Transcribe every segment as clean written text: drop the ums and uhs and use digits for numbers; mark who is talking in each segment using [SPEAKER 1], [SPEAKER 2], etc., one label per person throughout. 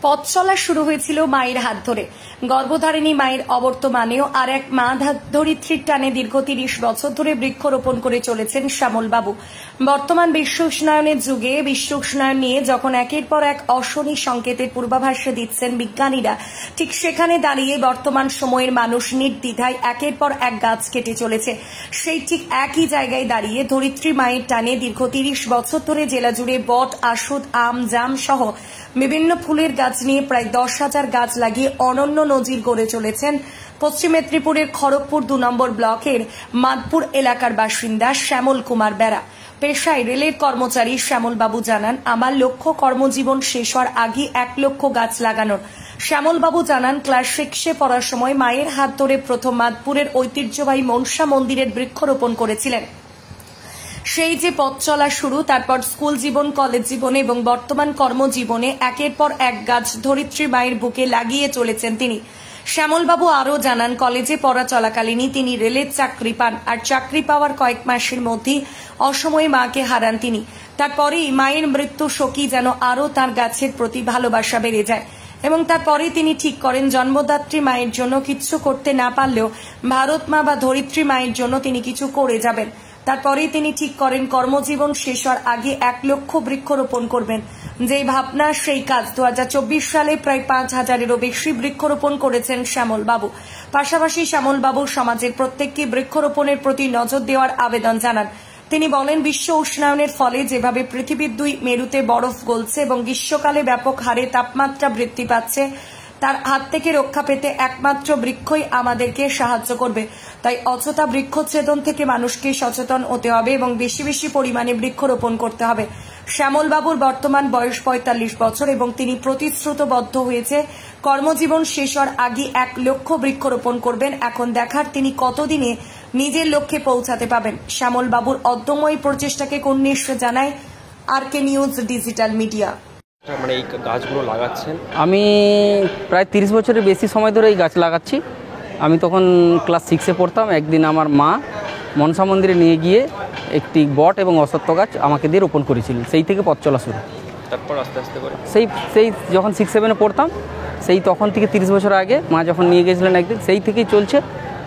[SPEAKER 1] পথ চলা শুরু হয়েছিল মায়ের হাত ধরে। গর্ভধারিণী মায়ের অবর্তমানেও আর এক মা ধরিত্রীর টানে দীর্ঘ ৩০ বছর ধরে বৃক্ষরোপণ করে চলেছেন শ্যামল বাবু। বর্তমান বিশ্ব উষ্ণায়নের যুগে বিশ্ব উষ্ণায়ন নিয়ে যখন একের পর এক অশনি সংকেতের পূর্বাভাস দিচ্ছেন বিজ্ঞানীরা, ঠিক সেখানে দাঁড়িয়ে বর্তমান সময়ের মানুষ নির্দ্বিধায় একের পর এক গাছ কেটে চলেছে। সেই ঠিক একই জায়গায় দাঁড়িয়ে ধরিত্রী মায়ের টানে দীর্ঘ ৩০ বছর ধরে জেলা জুড়ে বট, আসুদ, আম, জাম সহ বিভিন্ন ফুলের গাছ নিয়ে প্রায় 10,000 গাছ লাগিয়ে অনন্য নজির গড়ে চলেছেন পশ্চিম মেদিনীপুরের খড়গপুর ২ নম্বর ব্লকের মাদপুর এলাকার বাসিন্দা শ্যামল কুমার বেরা। পেশায় রেলের কর্মচারী শ্যামল বাবু জানান, আমার লক্ষ্য কর্মজীবন শেষ হওয়ার আগে 1 লক্ষ গাছ লাগানোর। শ্যামল বাবু জানান, ক্লাস 6-এ পড়ার সময় মায়ের হাত ধরে প্রথম মাদপুরের ঐতিহ্যবাহী মনসা মন্দিরের বৃক্ষরোপণ করেছিলেন। সেই যে পথ চলা শুরু, তারপর স্কুল জীবন, কলেজ জীবনে এবং বর্তমান কর্মজীবনে একের পর এক গাছ ধরিত্রী মায়ের বুকে লাগিয়ে চলেছেন তিনি। শ্যামলবাবু আরও জানান, কলেজে পড়া চলাকালীনই তিনি রেলের চাকরি পান, আর চাকরি পাওয়ার কয়েক মাসের মধ্যেই অসময়ে মাকে হারান তিনি। তারপরেই মায়ের মৃত্যু শোকই যেন আরও তার গাছের প্রতি ভালোবাসা বেড়ে যায় এবং তারপরে তিনি ঠিক করেন জন্মদাত্রী মায়ের জন্য কিছু করতে না পারলেও ভারত মা বা ধরিত্রী মায়ের জন্য তিনি কিছু করে যাবেন। তারপরেই তিনি ঠিক করেন কর্মজীবন শেষ হওয়ার আগে 1 লক্ষ বৃক্ষরোপণ করবেন। যেই ভাবনা সেই কাজ 2024 সালে প্রায় 5,000-এরও বেশি বৃক্ষরোপণ করেছেন শ্যামল বাবু। পাশাপাশি শ্যামল বাবু সমাজের প্রত্যেককে বৃক্ষরোপণের প্রতি নজর দেওয়ার আবেদন জানান। তিনি বলেন, বিশ্ব উষ্ণায়নের ফলে যেভাবে পৃথিবীর 2 মেরুতে বরফ গলছে এবং গ্রীষ্মকালে ব্যাপক হারে তাপমাত্রা বৃদ্ধি পাচ্ছে, তার হাত থেকে রক্ষা পেতে একমাত্র বৃক্ষই আমাদেরকে সাহায্য করবে। তাই অযথা বৃক্ষচ্ছেদন থেকে মানুষকে সচেতন হতে হবে এবং বেশি বেশি পরিমাণে বৃক্ষরোপণ করতে হবে। শ্যামল বাবুর বর্তমান বয়স 45 বছর এবং তিনি প্রতিশ্রুতবদ্ধ হয়েছে কর্মজীবন শেষ হওয়ার আগে 1 লক্ষ বৃক্ষরোপণ করবেন। এখন দেখার তিনি কতদিনে নিজের লক্ষ্যে পৌঁছাতে পাবেন। শ্যামল বাবুর অদ্যময় প্রচেষ্টাকে কর্নিশ জানায় RK নিউজ ডিজিটাল মিডিয়া।
[SPEAKER 2] মানে এই গাছগুলো লাগাচ্ছেন?
[SPEAKER 3] আমি প্রায় 30 বছরের বেশি সময় ধরে এই গাছ লাগাচ্ছি। আমি তখন ক্লাস 6-এ পড়তাম। একদিন আমার মা মনসা মন্দিরে নিয়ে গিয়ে একটি বট এবং অশ্বত্থ গাছ আমাকে দিয়ে রোপণ করেছিলেন। সেই থেকে পথ চলা শুরু।
[SPEAKER 2] তারপর আস্তে আস্তে করে
[SPEAKER 3] সেই যখন 6-7-এ পড়তাম, সেই তখন থেকে 30 বছর আগে মা যখন নিয়ে গেছিলেন একদিন, সেই থেকেই চলছে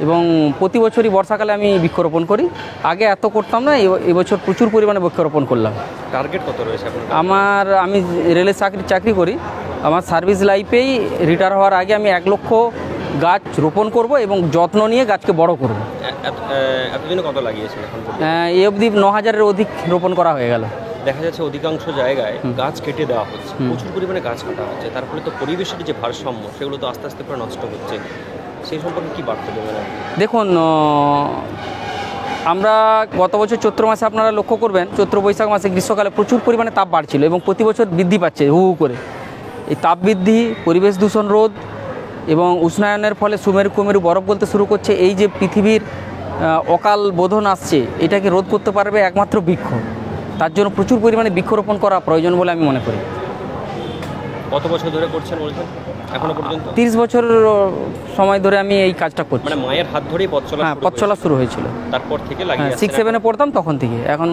[SPEAKER 3] এবং প্রতি বছরই বর্ষাকালে আমি বৃক্ষরোপণ করি। আগে এত করতাম না, এবছর প্রচুর পরিমাণে বৃক্ষরোপণ করলাম।
[SPEAKER 2] টার্গেট কত রয়েছে
[SPEAKER 3] আমার? আমি রেলের চাকরি করি। আমার সার্ভিস লাইফেই রিটায়ার হওয়ার আগে আমি 1 লক্ষ গাছ রোপণ করব এবং যত্ন নিয়ে গাছকে বড় করব।
[SPEAKER 2] এতদিনে কত লাগিয়েছেন এখন?
[SPEAKER 3] এই অবধি 9,000-এর অধিক রোপণ করা হয়ে গেল।
[SPEAKER 2] দেখা যাচ্ছে অধিকাংশ জায়গায় গাছ কেটে দেওয়া হচ্ছে, প্রচুর পরিমাণে গাছ কাটা হচ্ছে, তার ফলে তো পরিবেশের যে ভারসাম্য সেগুলো তো আস্তে আস্তে করে নষ্ট হচ্ছে। সেই সম্পর্কে কী বার্তা দেবেন?
[SPEAKER 3] দেখুন, আমরা গত বছর চৈত্র মাসে আপনারা লক্ষ্য করবেন, চৈত্র বৈশাখ মাসে গ্রীষ্মকালে প্রচুর পরিমাণে তাপ বাড়ছিল এবং প্রতি বছর বৃদ্ধি পাচ্ছে হু হু করে। এই তাপ বৃদ্ধি, পরিবেশ দূষণ রোধ এবং উষ্ণায়নের ফলে সুমেরু কুমেরু বরফ গলতে শুরু করছে, এই যে পৃথিবীর অকাল বোধন আসছে, এটাকে রোধ করতে পারবে একমাত্র বৃক্ষ। তার জন্য প্রচুর পরিমাণে বৃক্ষরোপণ করা প্রয়োজন বলে আমি মনে করি।
[SPEAKER 2] কত বছর ধরে করছেন বলছেন? এখনো পর্যন্ত
[SPEAKER 3] 30 বছর সময় ধরে আমি এই কাজটা করছি।
[SPEAKER 2] মানে মায়ের হাত ধরেই পথ চলা
[SPEAKER 3] শুরু হয়েছিল।
[SPEAKER 2] তারপর থেকে লাগিয়ে
[SPEAKER 3] 6-7-এ পড়তাম তখন থেকে। এখন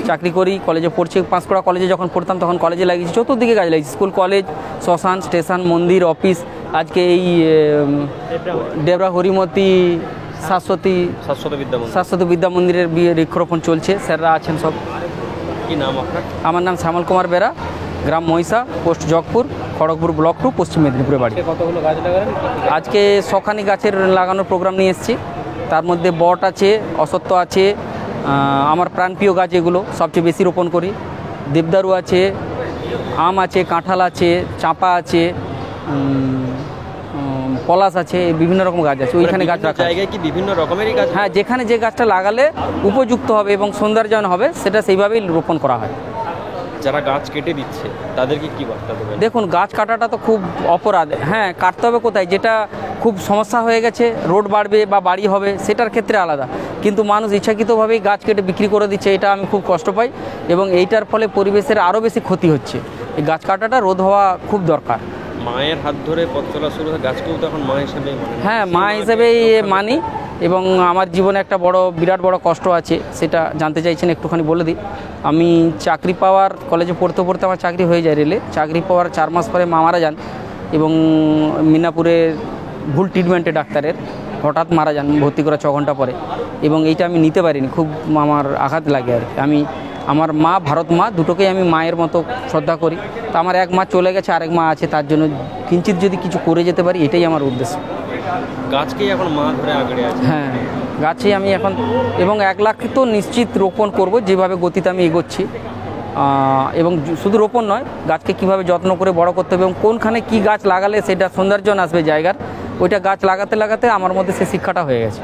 [SPEAKER 3] চাকরি করি, কলেজে পড়ছি। পাঁশকুড়া কলেজে যখন পড়তাম তখন কলেজে লাগিয়েছি, চতুর্দিকে গাছ লাগিয়েছি। স্কুল, কলেজ, শ্মশান, স্টেশন, মন্দির, অফিস। আজকে এই ডেবরা হরিমতি শাশ্বতী বিদ্যা মন্দিরের বৃক্ষরোপণ চলছে। স্যাররা আছেন সব।
[SPEAKER 2] কি নাম আপনার?
[SPEAKER 3] আমার নাম শ্যামল কুমার বেরা, গ্রাম মহিষা, পোস্ট জগপুর, খড়গপুর ব্লক 2, পশ্চিম মেদিনীপুরে বাড়ি।
[SPEAKER 2] কতগুলো গাছ লাগালেন?
[SPEAKER 3] আজকে 100খানি গাছের লাগানোর প্রোগ্রাম নিয়ে এসেছি। তার মধ্যে বট আছে, অশ্বত্থ আছে, আমার প্রাণপ্রিয় গাছ এগুলো সবচেয়ে বেশি রোপণ করি। দেবদারু আছে, আম আছে, কাঁঠাল আছে, চাঁপা আছে, পলাশ আছে, বিভিন্ন রকম গাছ আছে। ওইখানে গাছ রাখা
[SPEAKER 2] জায়গায় কি বিভিন্ন রকমেরই গাছ?
[SPEAKER 3] হ্যাঁ, যেখানে যে গাছটা লাগালে উপযুক্ত হবে এবং সৌন্দর্যায়ন হবে সেটা সেইভাবেই রোপণ করা হয়।
[SPEAKER 2] যারা গাছ কেটে দিচ্ছে তাদেরকে কি বার্তা দেবেন?
[SPEAKER 3] দেখুন, গাছ কাটাটা তো খুব অপরাধ। হ্যাঁ, কাটতে হবে কোথায়, যেটা খুব সমস্যা হয়ে গেছে, রোড বাড়বে বা বাড়ি হবে, সেটার ক্ষেত্রে আলাদা। কিন্তু মানুষ ইচ্ছাকৃতভাবেই গাছ কেটে বিক্রি করে দিচ্ছে, এটা আমি খুব কষ্ট পাই এবং এইটার ফলে পরিবেশের আরও বেশি ক্ষতি হচ্ছে। এই গাছ কাটাটা রোধ হওয়া খুব দরকার।
[SPEAKER 2] মায়ের হাত ধরে পথ চলা শুরু হয়, গাছকেও তো এখন মা হিসেবেই মানি।
[SPEAKER 3] হ্যাঁ, মা হিসেবেই মানি এবং আমার জীবনে একটা বিরাট বড় কষ্ট আছে, সেটা জানতে চাইছেন একটুখানি বলে দিই। আমি চাকরি পাওয়ার, কলেজে পড়তে পড়তে আমার চাকরি হয়ে যায় রেলে। চাকরি পাওয়ার 4 মাস পরে মা মারা যান। এবং মিনাপুরের ভুল ট্রিটমেন্টে ডাক্তারের হঠাৎ মারা যান ভর্তি করা 6 ঘন্টা পরে, এবং এইটা আমি নিতে পারিনি, খুব আমার আঘাত লাগে আর কি। আমি আমার মা, ভারত মা দুটোকেই আমি মায়ের মতো শ্রদ্ধা করি। তো আমার এক মা চলে গেছে, আরেক মা আছে, তার জন্য কিঞ্চিত যদি কিছু করে যেতে পারি এটাই আমার উদ্দেশ্য।
[SPEAKER 2] গাছকেই এখন মা ধরে আগড়ে আছে।
[SPEAKER 3] হ্যাঁ, গাছেই আমি এখন, এবং 1 লাখ তো নিশ্চিত রোপণ করব, যেভাবে গতিতে আমি এগোচ্ছি। এবং শুধু রোপণ নয়, গাছকে কীভাবে যত্ন করে বড় করতে হবে এবং কোনখানে কি গাছ লাগালে সেটা সৌন্দর্য আসবে জায়গার, ওইটা গাছ লাগাতে লাগাতে আমার মধ্যে সে শিক্ষাটা হয়ে গেছে।